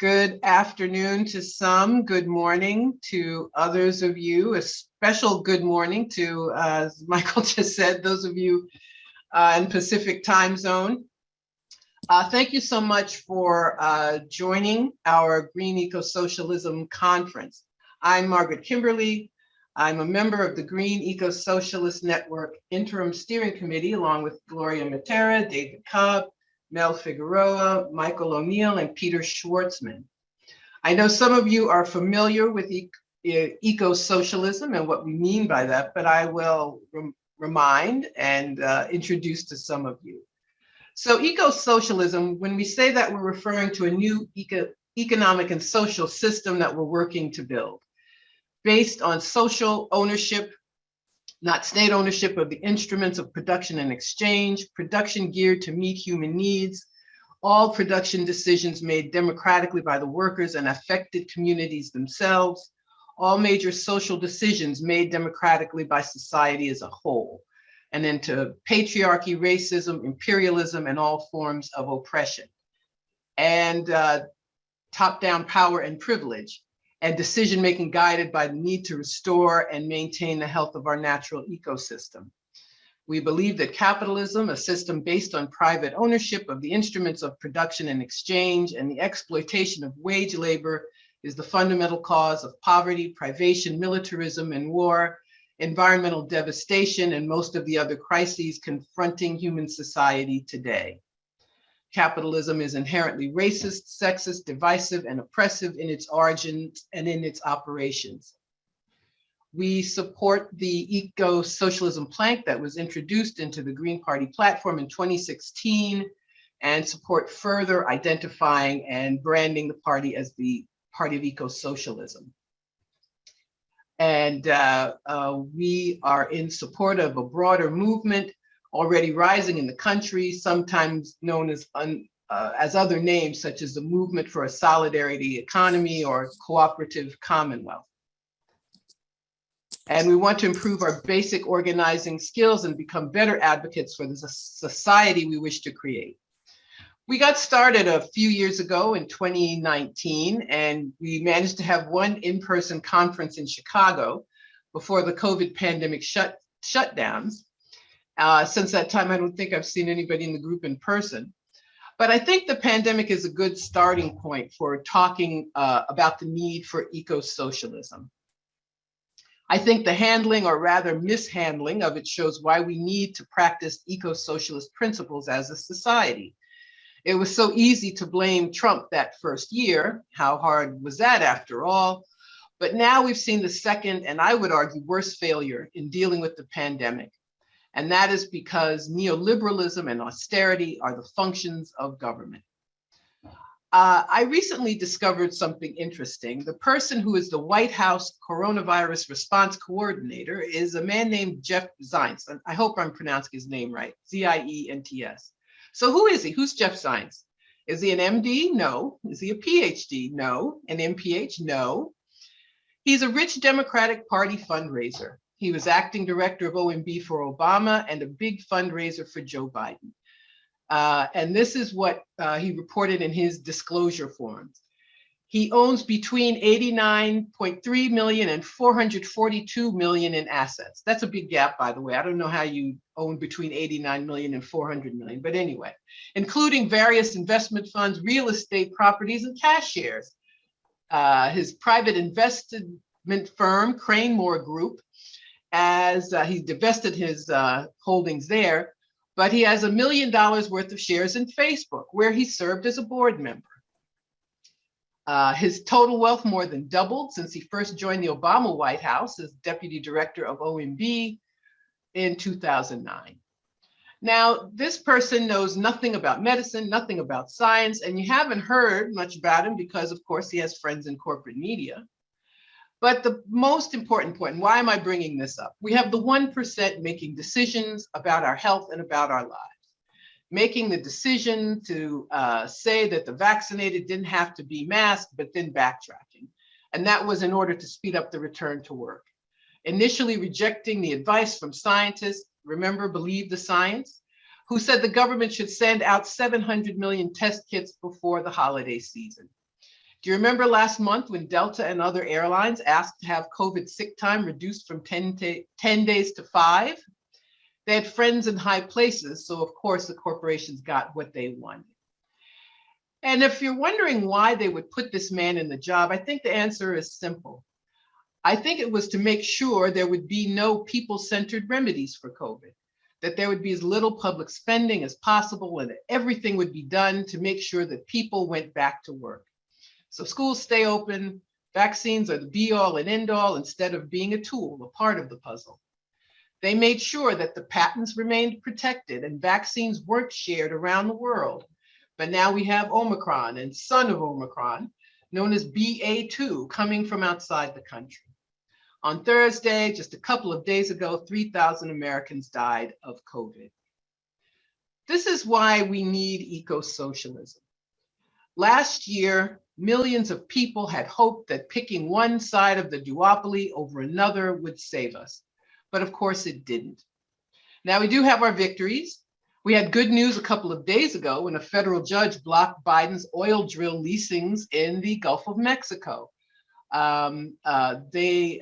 Good afternoon to some, good morning to others of you, a special good morning to, as Michael just said, those of you in Pacific time zone. Thank you so much for joining our Green Eco-Socialism Conference. I'm Margaret Kimberley. I'm a member of the Green Eco-Socialist Network Interim Steering Committee, along with Gloria Matera, David Cobb, Mel Figueroa, Michael O'Neill, and Peter Schwartzman. I know some of you are familiar with eco-socialism and what we mean by that, but I will remind and introduce to some of you. So eco-socialism, when we say that, we're referring to a new economic and social system that we're working to build, based on social ownership, not state ownership of the instruments of production and exchange, production geared to meet human needs, all production decisions made democratically by the workers and affected communities themselves, all major social decisions made democratically by society as a whole, and into patriarchy, racism, imperialism, and all forms of oppression, and top-down power and privilege, and decision-making guided by the need to restore and maintain the health of our natural ecosystem. We believe that capitalism, a system based on private ownership of the instruments of production and exchange and the exploitation of wage labor, is the fundamental cause of poverty, privation, militarism, and war, environmental devastation, and most of the other crises confronting human society today. Capitalism is inherently racist, sexist, divisive, and oppressive in its origins and in its operations. We support the eco-socialism plank that was introduced into the Green Party platform in 2016 and support further identifying and branding the party as the party of eco-socialism. And we are in support of a broader movement already rising in the country, sometimes known as other names, such as the Movement for a Solidarity Economy or Cooperative Commonwealth. And we want to improve our basic organizing skills and become better advocates for the society we wish to create. We got started a few years ago in 2019, and we managed to have one in-person conference in Chicago before the COVID pandemic shutdowns. Since that time, I don't think I've seen anybody in the group in person. But I think the pandemic is a good starting point for talking about the need for eco-socialism. I think the handling, or rather mishandling, of it shows why we need to practice eco-socialist principles as a society. It was so easy to blame Trump that first year. How hard was that after all? But now we've seen the second, and I would argue worst failure in dealing with the pandemic. And that is because neoliberalism and austerity are the functions of government. I recently discovered something interesting. The person who is the White House coronavirus response coordinator is a man named Jeff Zients. And I hope I'm pronouncing his name right, Z-I-E-N-T-S. So who is he? Who's Jeff Zients? Is he an MD? No. Is he a PhD? No. An MPH? No. He's a rich Democratic Party fundraiser. He was acting director of OMB for Obama and a big fundraiser for Joe Biden. And this is what he reported in his disclosure forms. He owns between 89.3 million and 442 million in assets. That's a big gap, by the way. I don't know how you own between 89 million and 400 million, but anyway, including various investment funds, real estate properties, and cash shares. His private investment firm, Cranemore Group, as he divested his holdings there, but he has $1 million worth of shares in Facebook, where he served as a board member. His total wealth more than doubled since he first joined the Obama White House as deputy director of OMB in 2009. Now, this person knows nothing about medicine, nothing about science, and you haven't heard much about him because, of course, he has friends in corporate media. But the most important point, and why am I bringing this up? We have the 1% making decisions about our health and about our lives, making the decision to say that the vaccinated didn't have to be masked, but then backtracking. And that was in order to speed up the return to work. Initially rejecting the advice from scientists, remember, believe the science, who said the government should send out 700 million test kits before the holiday season. Do you remember last month when Delta and other airlines asked to have COVID sick time reduced from 10 days to 5? They had friends in high places, so of course the corporations got what they wanted. And if you're wondering why they would put this man in the job, I think the answer is simple. I think it was to make sure there would be no people-centered remedies for COVID, that there would be as little public spending as possible, and that everything would be done to make sure that people went back to work. So schools stay open, vaccines are the be-all and end-all instead of being a tool, a part of the puzzle. They made sure that the patents remained protected and vaccines weren't shared around the world. But now we have Omicron and son of Omicron, known as BA2, coming from outside the country. On Thursday, just a couple of days ago, 3,000 Americans died of COVID. This is why we need eco-socialism. Last year, millions of people had hoped that picking one side of the duopoly over another would save us. But of course it didn't. Now we do have our victories. We had good news a couple of days ago when a federal judge blocked Biden's oil drill leasings in the Gulf of Mexico. They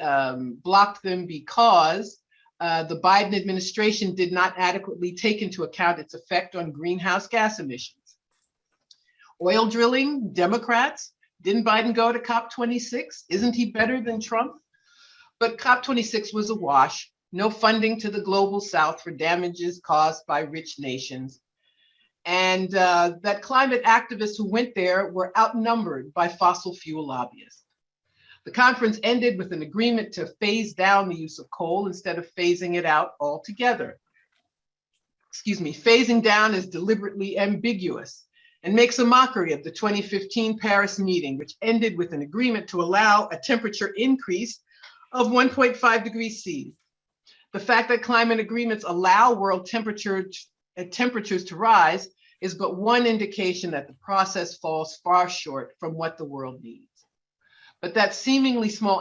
blocked them because the Biden administration did not adequately take into account its effect on greenhouse gas emissions. Oil drilling, Democrats, didn't Biden go to COP26? Isn't he better than Trump? But COP26 was a wash. No funding to the global south for damages caused by rich nations. And that climate activists who went there were outnumbered by fossil fuel lobbyists. The conference ended with an agreement to phase down the use of coal instead of phasing it out altogether. Phasing down is deliberately ambiguous and makes a mockery of the 2015 Paris meeting, which ended with an agreement to allow a temperature increase of 1.5 degrees C. The fact that climate agreements allow world temperatures to rise is but one indication that the process falls far short from what the world needs. But that seemingly small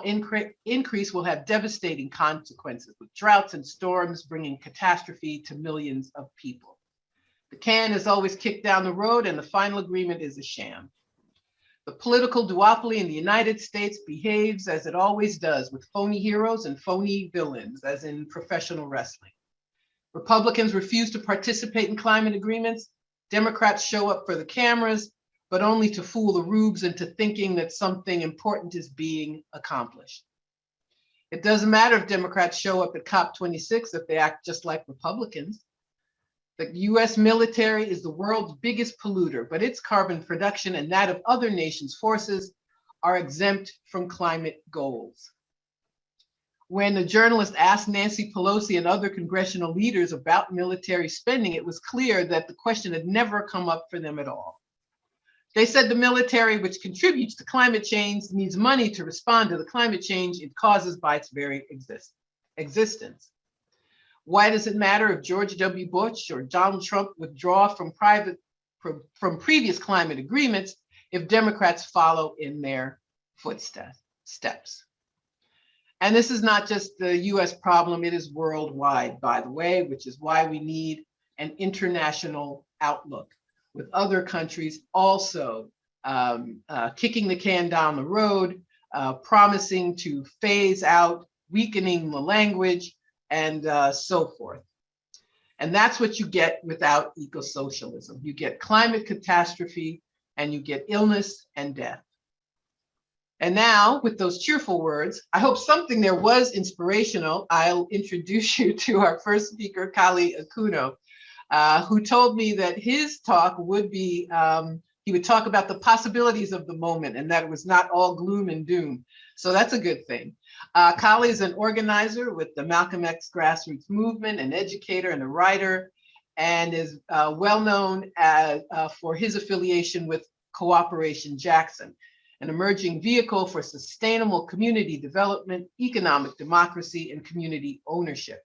increase will have devastating consequences, with droughts and storms bringing catastrophe to millions of people. The can is always kicked down the road, and the final agreement is a sham. The political duopoly in the United States behaves as it always does, with phony heroes and phony villains, as in professional wrestling. Republicans refuse to participate in climate agreements. Democrats show up for the cameras, but only to fool the rubes into thinking that something important is being accomplished. It doesn't matter if Democrats show up at COP26 if they act just like Republicans. The US military is the world's biggest polluter, but its carbon production and that of other nations' forces are exempt from climate goals. When a journalist asked Nancy Pelosi and other congressional leaders about military spending, it was clear that the question had never come up for them at all. They said the military, which contributes to climate change, needs money to respond to the climate change it causes by its very existence. Why does it matter if George W. Bush or Donald Trump withdraw from previous climate agreements if Democrats follow in their footsteps? And this is not just the US problem, it is worldwide, by the way, which is why we need an international outlook, with other countries also kicking the can down the road, promising to phase out, weakening the language, and so forth. And that's what you get without eco-socialism. You get climate catastrophe, and you get illness and death. And now, with those cheerful words, I hope something there was inspirational. I'll introduce you to our first speaker, Kali Akuno, who told me that his talk would be, he would talk about the possibilities of the moment and that it was not all gloom and doom. So that's a good thing. Kali is an organizer with the Malcolm X grassroots movement, an educator and a writer, and is well known for his affiliation with Cooperation Jackson, an emerging vehicle for sustainable community development, economic democracy, and community ownership.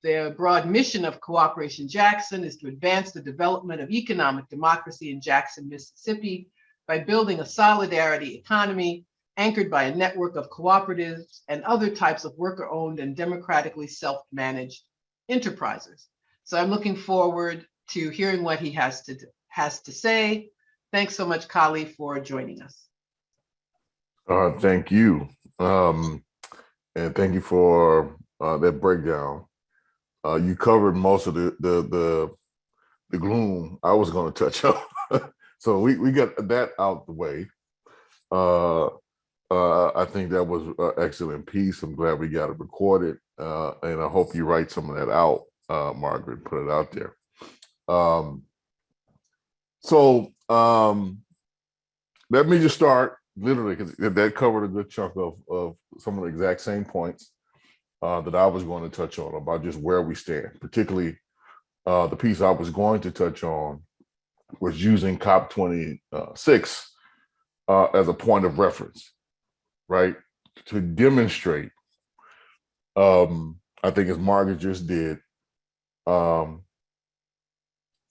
The broad mission of Cooperation Jackson is to advance the development of economic democracy in Jackson, Mississippi, by building a solidarity economy anchored by a network of cooperatives and other types of worker-owned and democratically self-managed enterprises. So I'm looking forward to hearing what he has to say. Thanks so much, Kali, for joining us. Thank you. And thank you for that breakdown. You covered most of the gloom I was going to touch on. So we got that out the way. Uh, I think that was an excellent piece. I'm glad we got it recorded. And I hope you write some of that out, Margaret, put it out there. Um, so let me just start literally because that covered a good chunk of some of the exact same points that I was going to touch on about just where we stand, particularly the piece I was going to touch on was using COP26 as a point of reference, right? To demonstrate, I think as Margaret just did, um,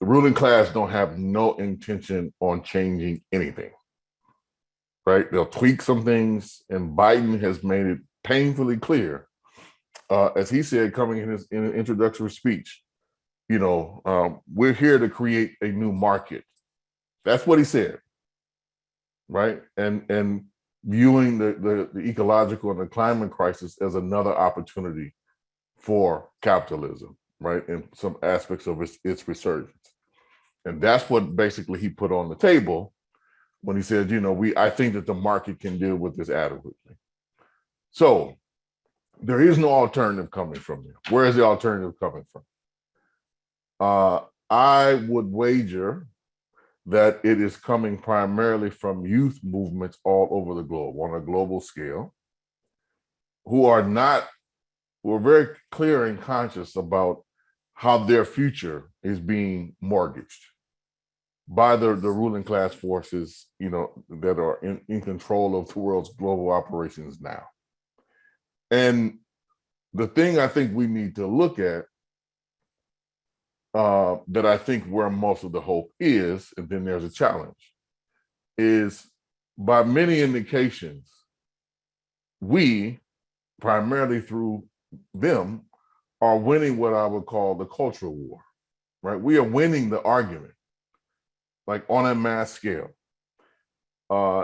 the ruling class don't have no intention on changing anything, right? They'll tweak some things, and Biden has made it painfully clear, as he said, coming in his introductory speech, we're here to create a new market. That's what he said, right? And viewing the ecological and the climate crisis as another opportunity for capitalism, right? In some aspects of its resurgence. And that's what basically he put on the table when he said, I think that the market can deal with this adequately. So there is no alternative coming from there. Where is the alternative coming from? I would wager that it is coming primarily from youth movements all over the globe on a global scale who are very clear and conscious about how their future is being mortgaged by the ruling class forces, that are in control of the world's global operations now. And the thing I think we need to look at, that I think where most of the hope is, and then there's a challenge, is by many indications, we, primarily through them, are winning what I would call the cultural war, right? We are winning the argument, like on a mass scale.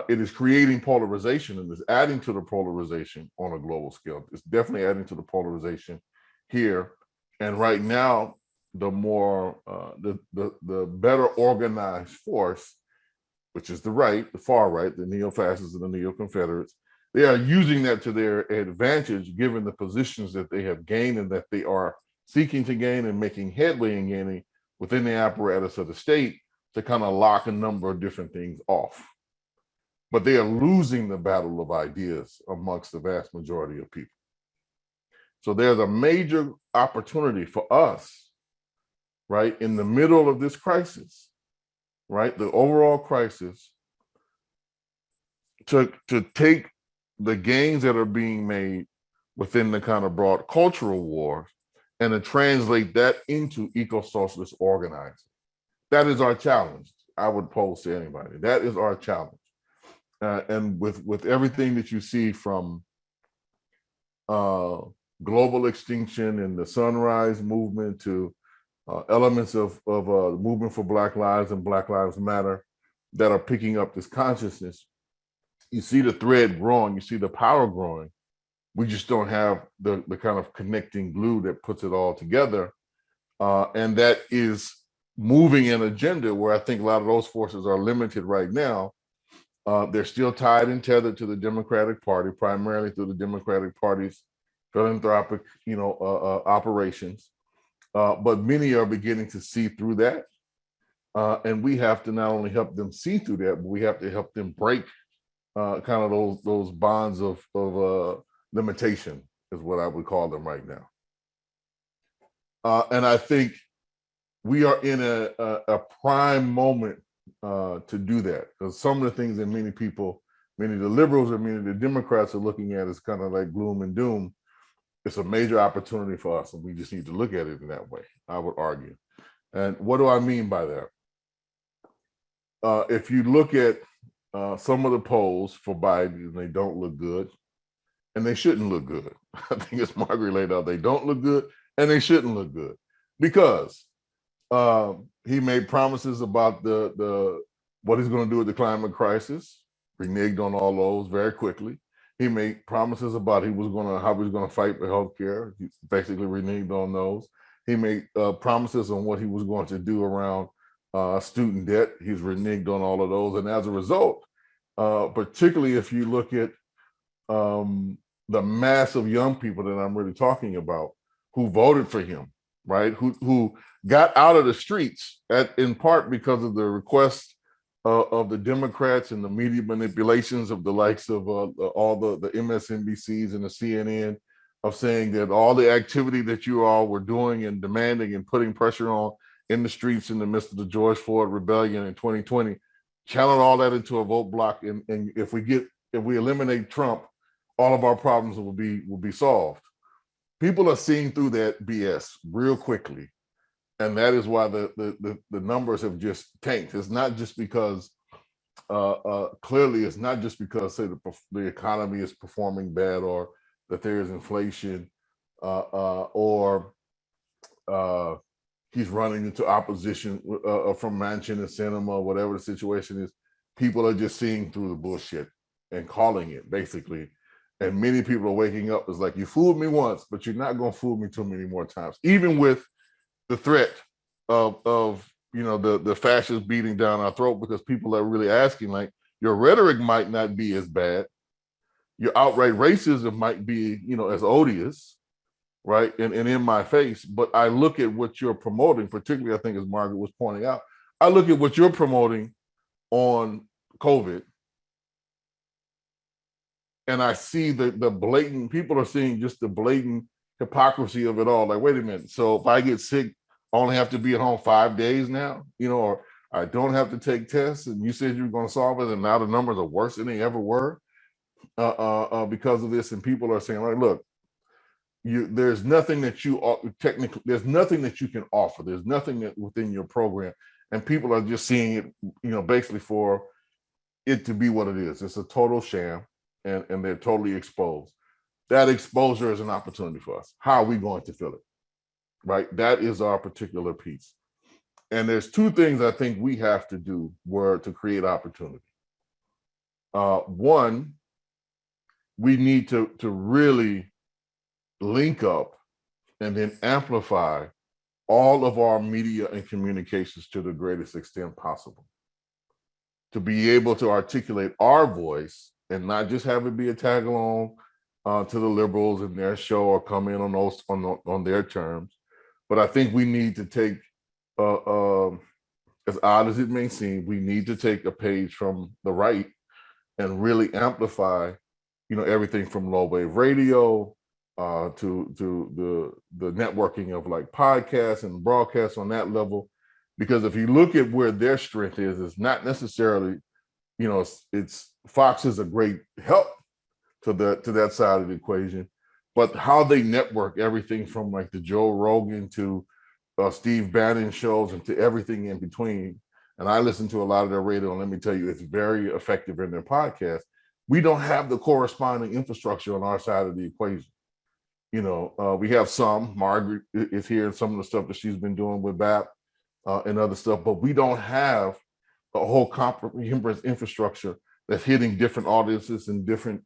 It is creating polarization and is adding to the polarization on a global scale. It's definitely adding to the polarization here. And right now, the more the better organized force, which is the right, the far right, the neo-fascists and the neo-Confederates, they are using that to their advantage, given the positions that they have gained and that they are seeking to gain and making headway in gaining within the apparatus of the state to kind of lock a number of different things off. But they are losing the battle of ideas amongst the vast majority of people. So there's a major opportunity for us, right, in the middle of this crisis, right, the overall crisis, to take the gains that are being made within the kind of broad cultural war and to translate that into eco-socialist organizing. That is our challenge. I would pose to anybody. That is our challenge. And with everything that you see from global extinction and the Sunrise Movement to elements of movement for Black Lives and Black Lives Matter that are picking up this consciousness, you see the thread growing, you see the power growing. We just don't have the kind of connecting glue that puts it all together. And that is moving an agenda where I think a lot of those forces are limited right now. They're still tied and tethered to the Democratic Party, primarily through the Democratic Party's philanthropic, operations. But many are beginning to see through that. And we have to not only help them see through that, but we have to help them break kind of those bonds of limitation, is what I would call them right now. And I think we are in a prime moment to do that, because some of the things that many people, many of the liberals and many of the Democrats are looking at is kind of like gloom and doom. It's a major opportunity for us, and we just need to look at it in that way, I would argue. And what do I mean by that? If you look at some of the polls for Biden, they don't look good, and they shouldn't look good. I think as Margaret laid out, they don't look good, and they shouldn't look good, because he made promises about the what he's going to do with the climate crisis. reneged on all those very quickly. He made promises about how he was going to fight for healthcare. He basically reneged on those. He made promises on what he was going to do around student debt. He's reneged on all of those, and as a result, particularly if you look at the mass of young people that I'm really talking about who voted for him, right? Who got out of the streets in part because of the request of the Democrats and the media manipulations of the likes of all the MSNBCs and the CNN of saying that all the activity that you all were doing and demanding and putting pressure on in the streets in the midst of the George Floyd rebellion in 2020, channel all that into a vote block. And if we eliminate Trump, all of our problems will be solved. People are seeing through that BS real quickly. And that is why the numbers have just tanked. It's not just because, clearly, it's not just because, say, the economy is performing bad or that there is inflation or he's running into opposition from Manchin and Sinema, whatever the situation is. People are just seeing through the bullshit and calling it, basically. And many people are waking up. It's like, you fooled me once, but you're not going to fool me too many more times, even with the threat of the fascists beating down our throat, because people are really asking, like, your rhetoric might not be as bad, your outright racism might be as odious, right, and in my face, but I look at what you're promoting, particularly I think as Margaret was pointing out, I look at what you're promoting on COVID, and I see the blatant, people are seeing just the blatant hypocrisy of it all. Like, wait a minute, so if I get sick, I only have to be at home 5 days now, or I don't have to take tests, and you said you were going to solve it, and now the numbers are worse than they ever were because of this. And people are saying, like, look, there's nothing that there's nothing that you can offer. There's nothing that within your program, and people are just seeing it, basically for it to be what it is. It's a total sham, and they're totally exposed. That exposure is an opportunity for us. How are we going to fill it? Right? That is our particular piece. And there's two things I think we have to do to create opportunity. One, we need to really link up and then amplify all of our media and communications to the greatest extent possible, to be able to articulate our voice and not just have it be a tag along to the liberals in their show or come in on their terms. But I think we need to take, as odd as it may seem, we need to take a page from the right and really amplify, everything from low wave radio to the networking of like podcasts and broadcasts on that level. Because if you look at where their strength is, it's not necessarily, it's Fox is a great help to that side of the equation, but how they network everything from like the Joe Rogan to Steve Bannon shows and to everything in between. And I listen to a lot of their radio, and let me tell you, it's very effective in their podcast. We don't have the corresponding infrastructure on our side of the equation. We have some. Margaret is here, and some of the stuff that she's been doing with BAP and other stuff, but we don't have a whole comprehensive infrastructure that's hitting different audiences in different,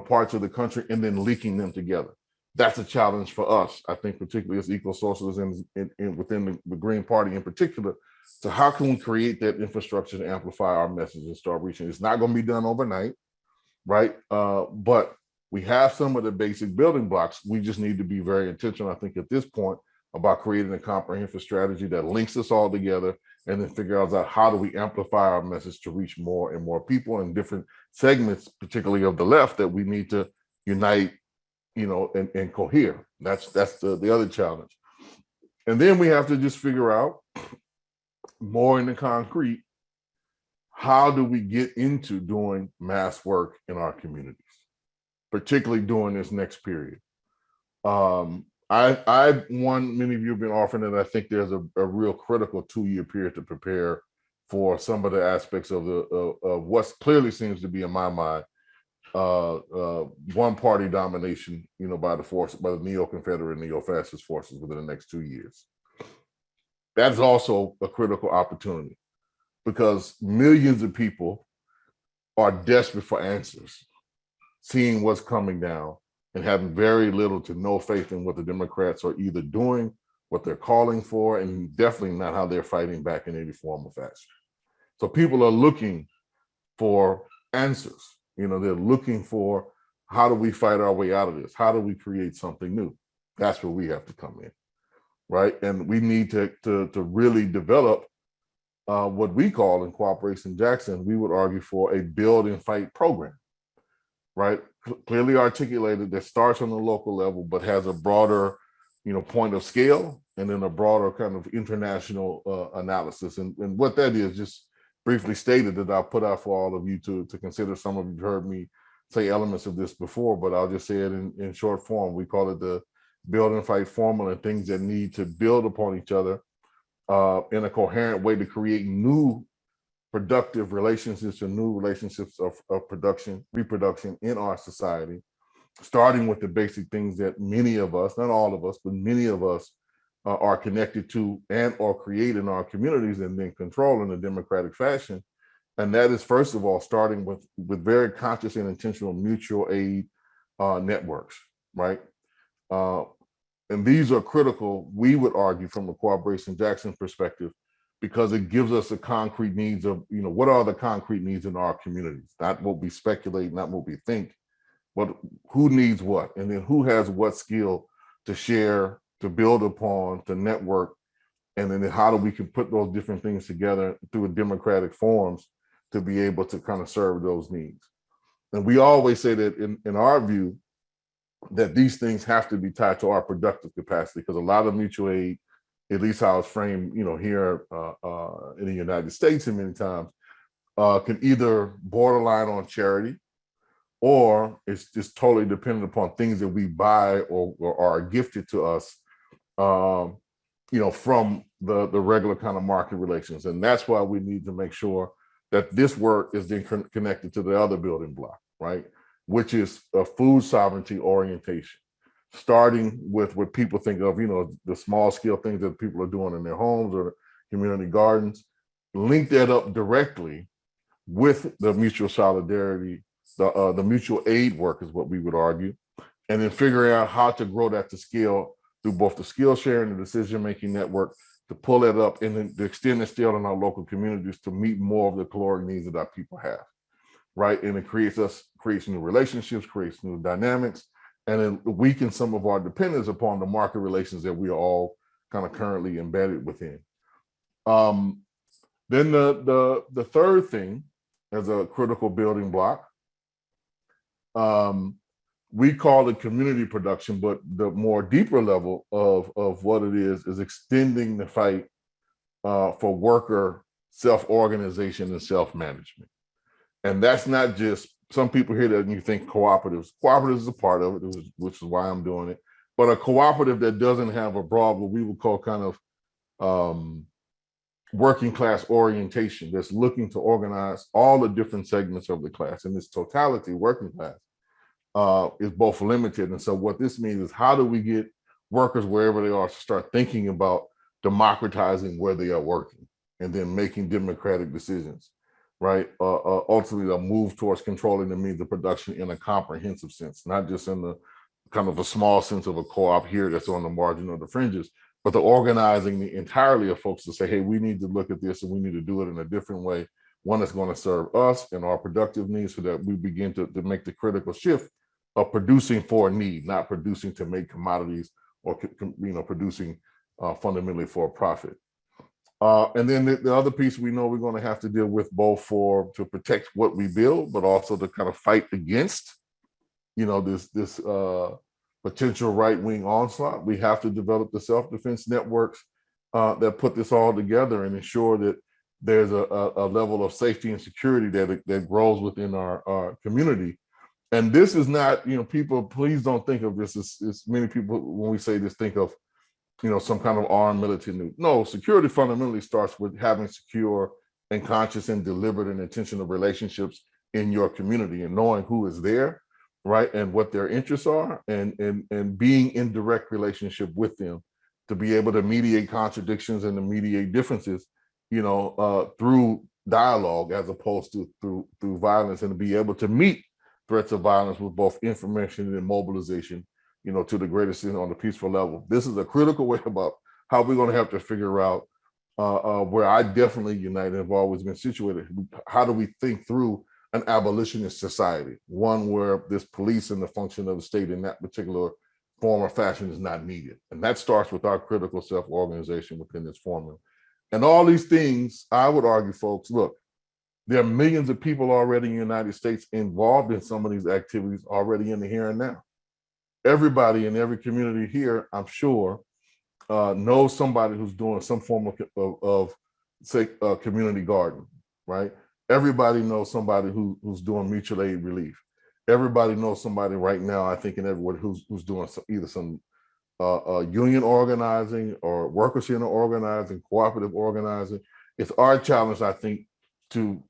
parts of the country and then linking them together. That's a challenge for us, I think, particularly as eco-socialists and within the Green Party in particular. So how can we create that infrastructure to amplify our message and start reaching? It's not going to be done overnight, right? But we have some of the basic building blocks. We just need to be very intentional, I think, at this point, about creating a comprehensive strategy that links us all together and then figure out how do we amplify our message to reach more and more people in different segments, particularly of the left, that we need to unite, and cohere. That's the other challenge. And then we have to just figure out more in the concrete, how do we get into doing mass work in our communities, particularly during this next period. Many of you have been offering that I think there's a real critical 2-year period to prepare for some of the aspects of what clearly seems to be, in my mind, one party domination, by the neo-Confederate, neo-fascist forces within the next 2 years. That's also a critical opportunity, because millions of people are desperate for answers, seeing what's coming down and having very little to no faith in what the Democrats are either doing, what they're calling for, and definitely not how they're fighting back in any form or fashion. So people are looking for answers. They're looking for, how do we fight our way out of this? How do we create something new? That's where we have to come in, right? And we need to really develop what we call in Cooperation Jackson, we would argue for a build and fight program, right? Clearly articulated, that starts on the local level, but has a broader, point of scale, and then a broader kind of international analysis. And what that is, just briefly stated, that I'll put out for all of you to consider. Some of you heard me say elements of this before, but I'll just say it in short form. We call it the build and fight formula, and things that need to build upon each other in a coherent way to create new productive relationships and new relationships of production, reproduction in our society, starting with the basic things that many of us, not all of us, but many of us are connected to and or create in our communities and then control in a democratic fashion. And that is, first of all, starting with very conscious and intentional mutual aid networks, right? And these are critical, we would argue, from a Cooperation Jackson perspective, because it gives us the concrete needs of, what are the concrete needs in our communities? Not what we speculate, not what we think, but who needs what, and then who has what skill to share, to build upon, to network, and then how do we can put those different things together through democratic forms to be able to kind of serve those needs. And we always say that in our view, that these things have to be tied to our productive capacity, because a lot of mutual aid, at least how it's framed, here in the United States, and many times, can either borderline on charity, or it's just totally dependent upon things that we buy or are gifted to us, from the regular kind of market relations. And that's why we need to make sure that this work is then connected to the other building block, right? Which is a food sovereignty orientation, starting with what people think of, the small scale things that people are doing in their homes or community gardens. Link that up directly with the mutual solidarity, the mutual aid work is what we would argue, and then figuring out how to grow that to scale through both the skill sharing and decision-making network, to pull that up and then to extend it still in our local communities to meet more of the caloric needs that our people have, right? And it creates new relationships, creates new dynamics, and then weakens some of our dependence upon the market relations that we are all kind of currently embedded within. Then the third thing, as a critical building block, we call it community production, but the more deeper level of what it is extending the fight for worker self-organization and self-management. And that's not just, some people hear that and you think cooperatives. Cooperatives is a part of it, which is why I'm doing it. But a cooperative that doesn't have a broad, what we would call kind of working class orientation, that's looking to organize all the different segments of the class, and this totality, working class, is both limited. And so what this means is, how do we get workers wherever they are to start thinking about democratizing where they are working and then making democratic decisions, right? Ultimately, a move towards controlling the means of production in a comprehensive sense, not just in the kind of a small sense of a co-op here that's on the margin of the fringes, but the organizing the entirely of folks to say, hey, we need to look at this and we need to do it in a different way, one that's going to serve us and our productive needs, so that we begin to make the critical shift of producing for a need, not producing to make commodities or producing fundamentally for a profit. And then the other piece we know we're going to have to deal with, both to protect what we build, but also to kind of fight against, this potential right-wing onslaught. We have to develop the self-defense networks that put this all together and ensure that there's a level of safety and security that grows within our community. And this is not, people, please don't think of this as many people, when we say this, think of, some kind of armed military move. No, security fundamentally starts with having secure and conscious and deliberate and intentional relationships in your community, and knowing who is there, right, and what their interests are, and being in direct relationship with them to be able to mediate contradictions and to mediate differences, through dialogue as opposed to through violence, and to be able to meet threats of violence with both information and mobilization, to the greatest extent on the peaceful level. This is a critical way about how we're going to have to figure out where I definitely unite and have always been situated. How do we think through an abolitionist society, one where this police and the function of the state in that particular form or fashion is not needed? And that starts with our critical self-organization within this formula. And all these things, I would argue, folks, look, there are millions of people already in the United States involved in some of these activities already in the here and now. Everybody in every community here, I'm sure, knows somebody who's doing some form of say, community garden, right? Everybody knows somebody who's doing mutual aid relief. Everybody knows somebody right now, I think, in everywhere who's doing either some union organizing or workers' union organizing, cooperative organizing. It's our challenge, I think, to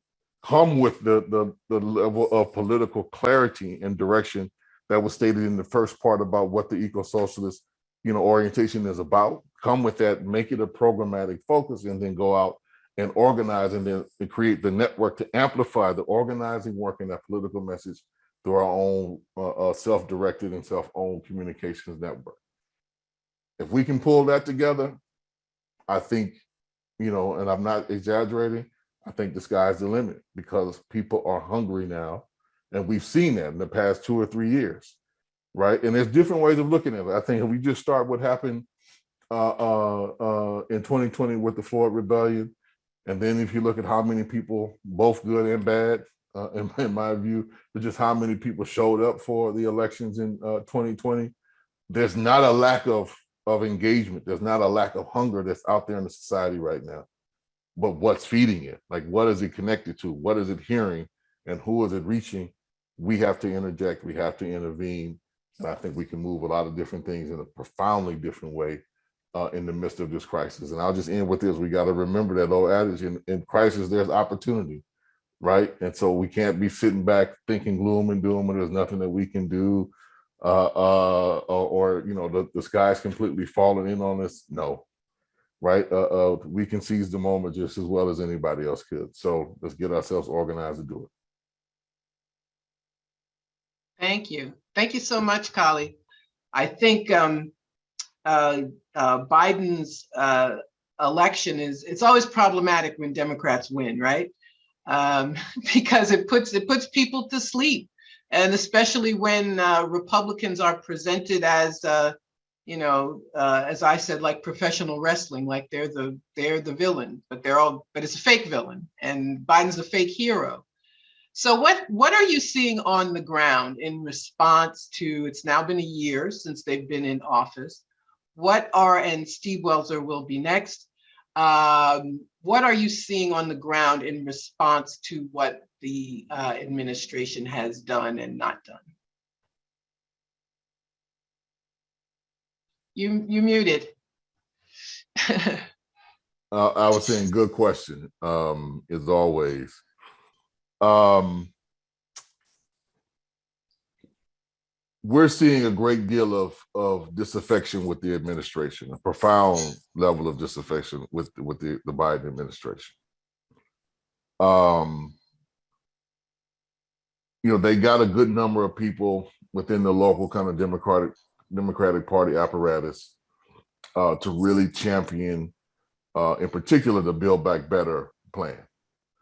come with the level of political clarity and direction that was stated in the first part about what the eco-socialist orientation is about. Come with that, make it a programmatic focus, and then go out and organize and then create the network to amplify the organizing work and that political message through our own self-directed and self-owned communications network. If we can pull that together, I think, and I'm not exaggerating, I think the sky's the limit, because people are hungry now. And we've seen that in the past 2 or 3 years, right? And there's different ways of looking at it. I think if we just start what happened in 2020 with the Floyd Rebellion, and then if you look at how many people, both good and bad, in my view, but just how many people showed up for the elections in 2020, there's not a lack of engagement. There's not a lack of hunger that's out there in the society right now. But what's feeding it? Like, what is it connected to? What is it hearing? And who is it reaching? We have to interject. We have to intervene. And I think we can move a lot of different things in a profoundly different way in the midst of this crisis. And I'll just end with this. We got to remember that old adage, in crisis, there's opportunity, right? And so we can't be sitting back thinking gloom and doom and there's nothing that we can do, or the sky's completely falling in on us. No, right? We can seize the moment just as well as anybody else could. So let's get ourselves organized to do it. Thank you. Thank you so much, Kali. I think Biden's election it's always problematic when Democrats win, right? Because it puts people to sleep, and especially when Republicans are presented as as I said, like professional wrestling, like they're the villain, but it's a fake villain, and Biden's a fake hero. So what are you seeing on the ground in response to, it's now been a year since they've been in office? And Steve Welser will be next. What are you seeing on the ground in response to what the administration has done and not done? You muted. I was saying, good question, as always. We're seeing a great deal of disaffection with the administration, a profound level of disaffection with the Biden administration. They got a good number of people within the local kind of Democratic Party apparatus to really champion, in particular, the Build Back Better plan.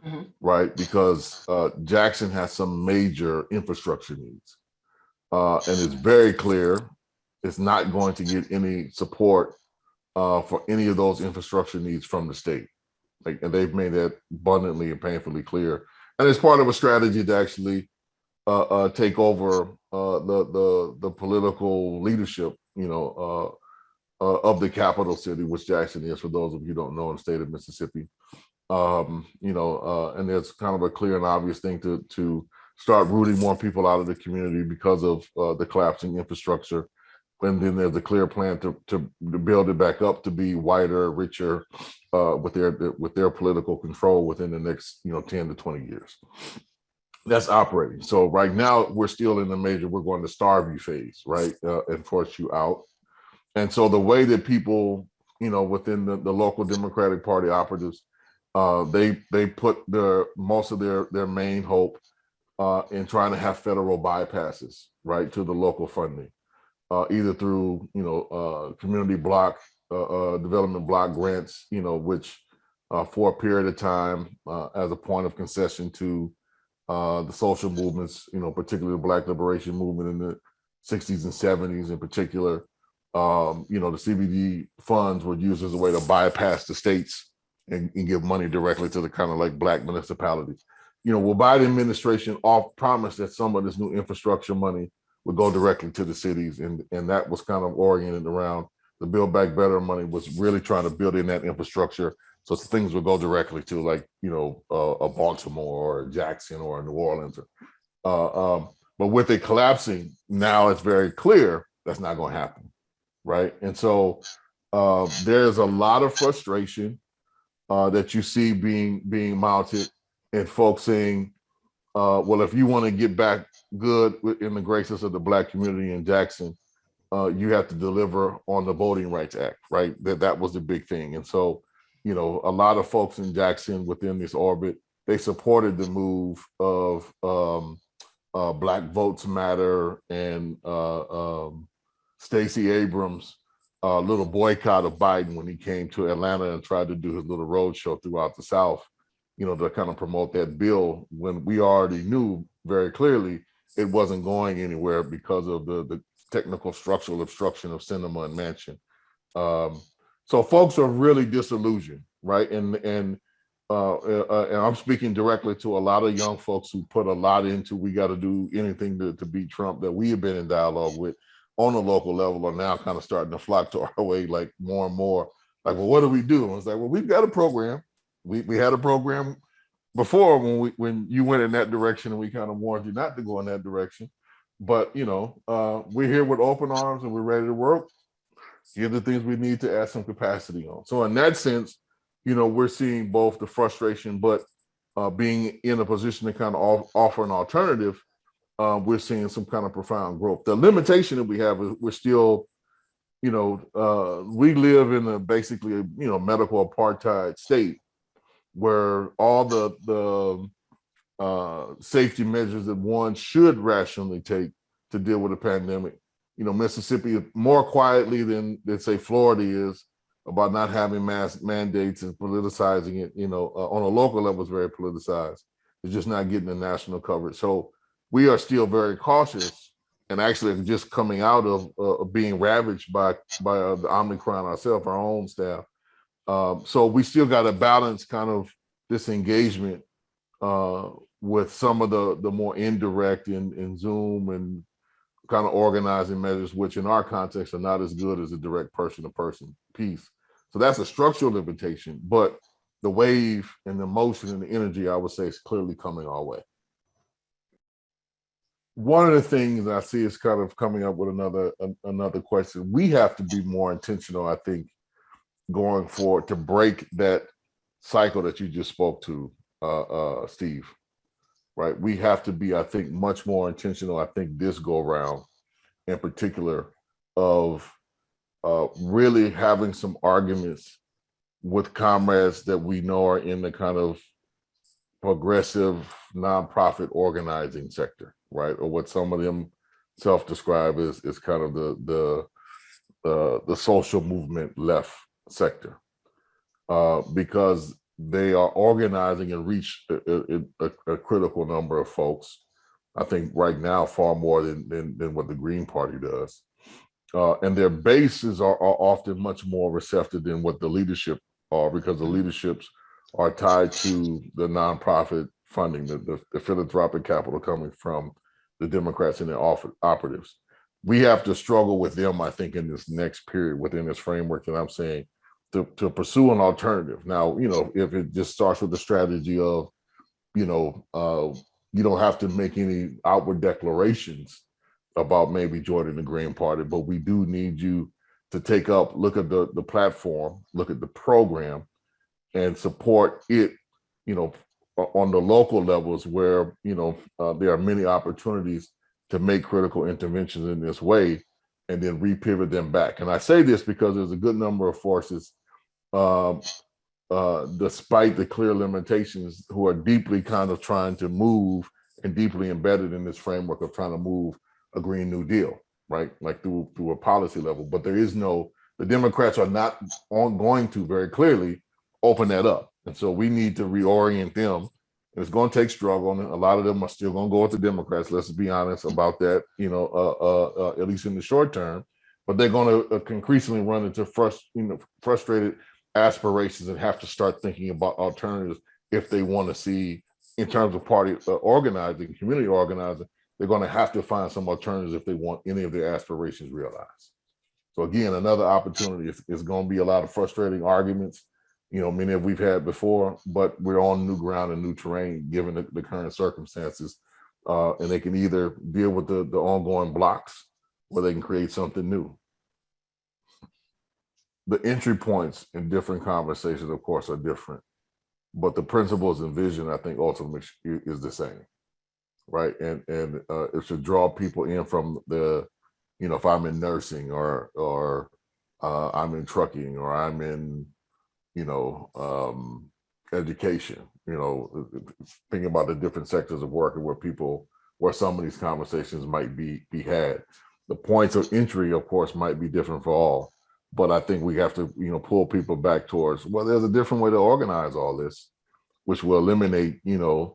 Mm-hmm. Right? Because Jackson has some major infrastructure needs. And it's very clear it's not going to get any support for any of those infrastructure needs from the state. And they've made that abundantly and painfully clear. And it's part of a strategy to actually take over the political leadership, of the capital city, which Jackson is, for those of you who don't know, in the state of Mississippi. And there's kind of a clear and obvious thing to start rooting more people out of the community because of the collapsing infrastructure. And then there's a clear plan to build it back up to be whiter, richer, with their political control within the next 10 to 20 years. That's operating. So right now we're still in the major, we're going to starve you phase, right? And force you out. And so the way that people, within the local Democratic Party operatives They put most of their main hope in trying to have federal bypasses, right, to the local funding, either through community block development block grants, which for a period of time as a point of concession to the social movements, particularly the Black Liberation Movement in the 60s and 70s in particular. The CBD funds were used as a way to bypass the states and give money directly to the kind of like Black municipalities. Well, Biden administration promised that some of this new infrastructure money would go directly to the cities, and that was kind of oriented around the Build Back Better money was really trying to build in that infrastructure so things would go directly to like a Baltimore or a Jackson or a New Orleans. But with it collapsing, now it's very clear that's not going to happen, right? And so there's a lot of frustration that you see being mounted, and folks saying, well, if you want to get back good in the graces of the Black community in Jackson, you have to deliver on the Voting Rights Act, right? That was the big thing. And so, a lot of folks in Jackson within this orbit, they supported the move of Black Votes Matter and Stacey Abrams' little boycott of Biden when he came to Atlanta and tried to do his little road show throughout the South, to kind of promote that bill when we already knew very clearly it wasn't going anywhere because of the technical structural obstruction of Sinema and Manchin. So folks are really disillusioned, right? And I'm speaking directly to a lot of young folks who put a lot into we got to do anything to beat Trump that we have been in dialogue with on a local level are now kind of starting to flock to our way, like more and more. Like, well, what do we do? And it's like, well, we've got a program. We had a program before when you went in that direction, and we kind of warned you not to go in that direction. But we're here with open arms and we're ready to work. Here are the things we need to add some capacity on. So in that sense, we're seeing both the frustration, but being in a position to kind of offer an alternative, we're seeing some kind of profound growth. The limitation that we have is we're still, we live in basically a medical apartheid state where all the safety measures that one should rationally take to deal with a pandemic. Mississippi more quietly than say Florida is about not having mask mandates and politicizing it. On a local level, it's very politicized. It's just not getting the national coverage. So we are still very cautious, and actually just coming out of being ravaged by the Omicron ourselves, our own staff. So we still got to balance kind of this engagement with some of the more indirect in Zoom and kind of organizing measures, which in our context are not as good as a direct person-to-person piece. So that's a structural limitation, but the wave and the motion and the energy, I would say, is clearly coming our way. One of the things I see is kind of coming up with another question. We have to be more intentional, I think, going forward to break that cycle that you just spoke to, Steve. Right? We have to be, I think, much more intentional. I think this go around, in particular, of really having some arguments with comrades that we know are in the kind of progressive nonprofit organizing sector, right? Or what some of them self-describe as kind of the social movement left sector, because they are organizing and reach a critical number of folks. I think right now far more than what the Green Party does, and their bases are often much more receptive than what the leadership are, because the leaderships are tied to the nonprofit funding, the philanthropic capital coming from the Democrats and their operatives. We have to struggle with them, I think, in this next period within this framework that I'm saying, to pursue an alternative. Now, if it just starts with the strategy of, you don't have to make any outward declarations about maybe joining the Green Party, but we do need you to look at the platform, look at the program, and support it, on the local levels where, there are many opportunities to make critical interventions in this way, and then repivot them back. And I say this because there's a good number of forces despite the clear limitations, who are deeply kind of trying to move and deeply embedded in this framework of trying to move a Green New Deal, right? Like through a policy level. But there is the Democrats are not going to very clearly open that up. And so we need to reorient them. And it's going to take struggle. And a lot of them are still going to go with the Democrats. Let's be honest about that, at least in the short term. But they're going to increasingly run into frustrated aspirations and have to start thinking about alternatives if they want to see, in terms of party organizing, community organizing, they're going to have to find some alternatives if they want any of their aspirations realized. So again, another opportunity is going to be a lot of frustrating arguments, many of we've had before, but we're on new ground and new terrain given the current circumstances. And they can either deal with the ongoing blocks or they can create something new. The entry points in different conversations, of course, are different, but the principles and vision, I think, ultimately is the same, right? And it should draw people in from the, if I'm in nursing or I'm in trucking or I'm in, education, thinking about the different sectors of work and where some of these conversations might be had. The points of entry, of course, might be different for all. But I think we have to, pull people back towards, well, there's a different way to organize all this, which will eliminate, the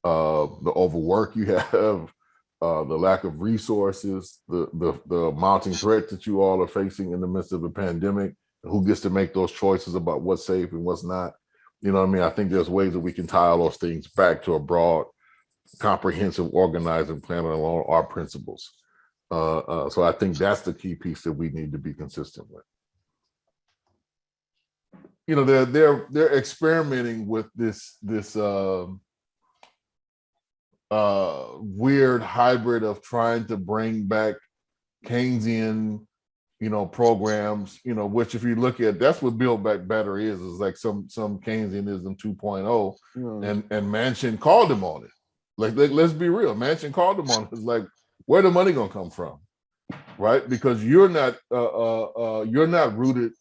overwork you have, the lack of resources, the mounting threat that you all are facing in the midst of a pandemic, who gets to make those choices about what's safe and what's not. You know what I mean? I think there's ways that we can tie all those things back to a broad, comprehensive organizing plan along our principles. So I think that's the key piece that we need to be consistent with. They're experimenting with this weird hybrid of trying to bring back Keynesian, programs, which if you look at, that's what Build Back Better is like some Keynesianism 2.0, and Manchin called him on it. Like, let's be real, Manchin called him on it. It's like, where the money gonna come from, right? Because you're not rooted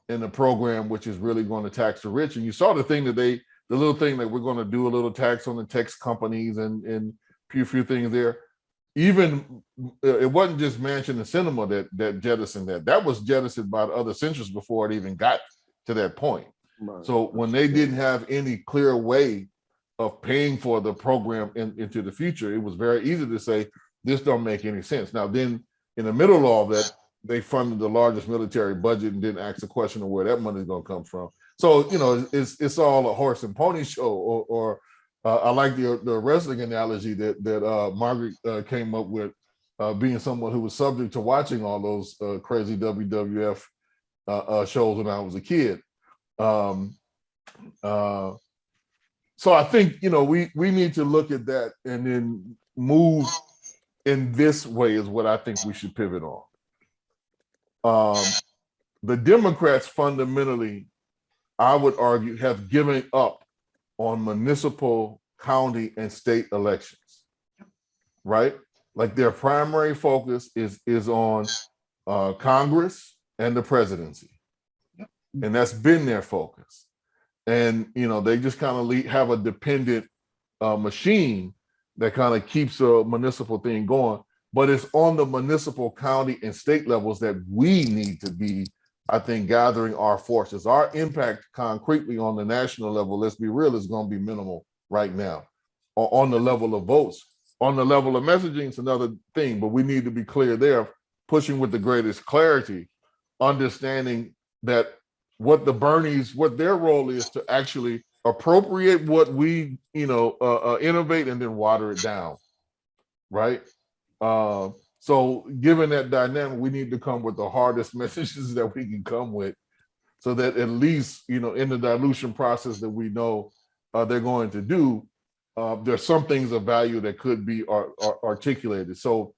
in a program which is really going to tax the rich. And you saw the little thing that we're going to do a little tax on the tech companies and few things there. Even it wasn't just Manchin and Cinema that jettisoned that. That was jettisoned by the other centrists before it even got to that point. Right. So when they didn't have any clear way of paying for the program into the future, it was very easy to say, this don't make any sense. Now, then in the middle of all that, they funded the largest military budget and didn't ask the question of where that money is going to come from. So, it's all a horse and pony show. Or I like the wrestling analogy that Margaret came up with, being someone who was subject to watching all those crazy WWF shows when I was a kid. So I think, we need to look at that and then move in this way is what I think we should pivot on. The Democrats fundamentally, I would argue, have given up on municipal, county, and state elections, right? Like their primary focus is on Congress and the presidency. And that's been their focus. And, they just kind of have a dependent machine that kind of keeps a municipal thing going, but it's on the municipal, county, and state levels that we need to be, I think, gathering our forces. Our impact concretely on the national level, let's be real, is going to be minimal right now. On the level of votes, on the level of messaging, it's another thing, but we need to be clear there, pushing with the greatest clarity, understanding that what their role is to actually appropriate what we, innovate and then water it down, right? So given that dynamic, we need to come with the hardest messages that we can come with so that at least, in the dilution process that we know they're going to do, there's some things of value that could be articulated. So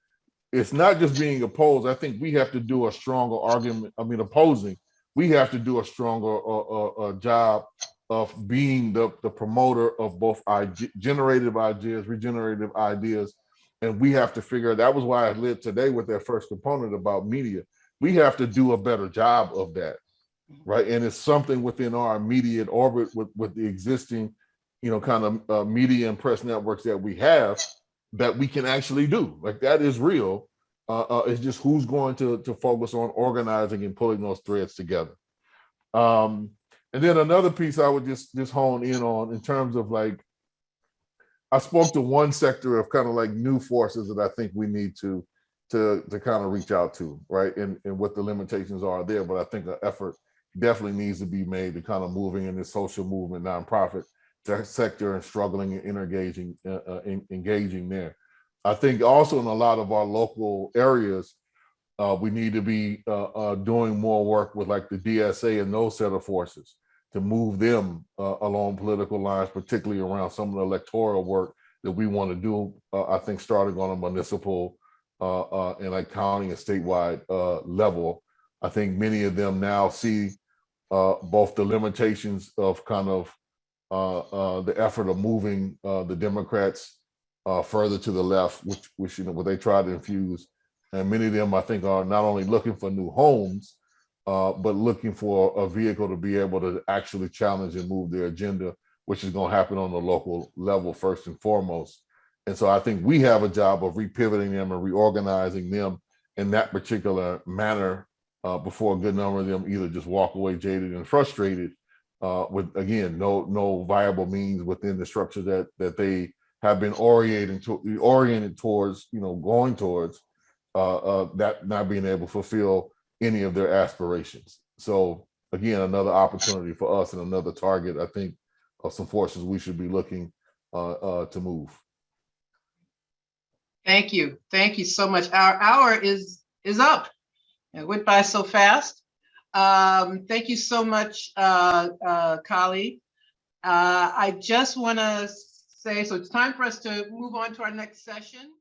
it's not just being opposed. I think we have to do a stronger argument. Opposing, we have to do a stronger job of being the promoter of both generative ideas, regenerative ideas. And we have to figure, that was why I led today with that first component about media. We have to do a better job of that. right? And it's something within our immediate orbit with the existing, kind of media and press networks that we have that we can actually do. Like that is real. It's just who's going to focus on organizing and pulling those threads together. And then another piece I would just hone in on in terms of like, I spoke to one sector of kind of like new forces that I think we need to kind of reach out to, right? And what the limitations are there. But I think an effort definitely needs to be made to kind of moving in this social movement, nonprofit sector and struggling and engaging there. I think also in a lot of our local areas, we need to be doing more work with like the DSA and those set of forces to move them along political lines, particularly around some of the electoral work that we want to do. I think starting on a municipal and like county and statewide level. I think many of them now see both the limitations of kind of the effort of moving the Democrats further to the left, which what they try to infuse. And many of them, I think, are not only looking for new homes, but looking for a vehicle to be able to actually challenge and move their agenda, which is going to happen on the local level first and foremost. And so I think we have a job of repivoting them and reorganizing them in that particular manner before a good number of them either just walk away jaded and frustrated with, again, no viable means within the structure that they have been oriented towards, going towards, that not being able to fulfill any of their aspirations. So again, another opportunity for us and another target, I think, of some forces we should be looking to move. Thank you. Thank you so much. Our hour is up. It went by so fast. Thank you so much, Kali. I just want to say, so it's time for us to move on to our next session.